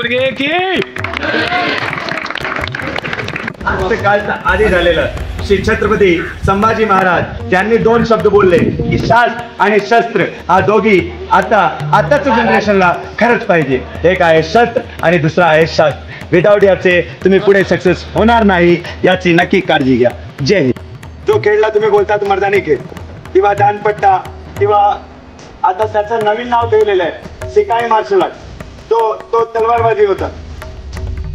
दुर्गे की कालचा आधी झालेलं श्री छत्रपती संभाजी महाराज यांनी दोन शब्द बोलले की शास्त्र आणि शस्त्र हा दोघी आताच जनरेशनला खरंच पाहिजे. एक आहे शस्त्र आणि दुसरा आहे शास्त्र. विदाऊट याचे तुम्ही पुढे सक्सेस होणार नाही याची नक्की काळजी घ्या. जय हिंद. जो खेळला तुम्ही बोलतात मर्दानी खेळ किंवा दानपट्टा किंवा आता त्याचं नवीन नाव ठेवलेलं आहे सिकाई मार्शल आर्ट. तो तलवारबाजी होता.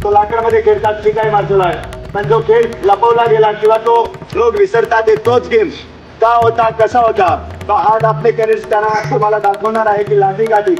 तो लाकडामध्ये खेळतात सिकाई मार्शल आर्ट. पण जो खेळ लपवला गेला किंवा तो लोक विसरतात तोच गेम का होता कसा होता तो आज आपले करिअर त्यांना तुम्हाला दाखवणार आहे की लाठी गाठी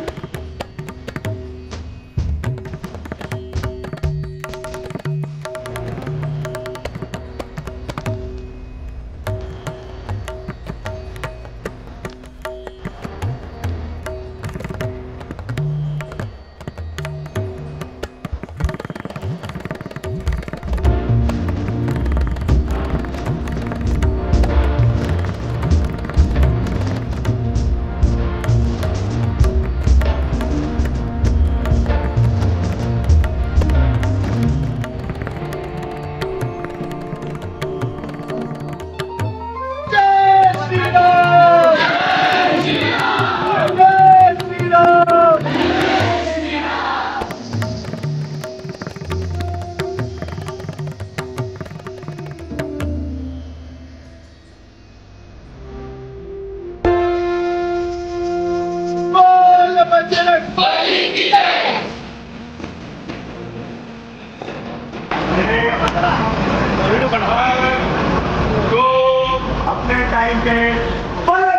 तो अपने टाइम के पर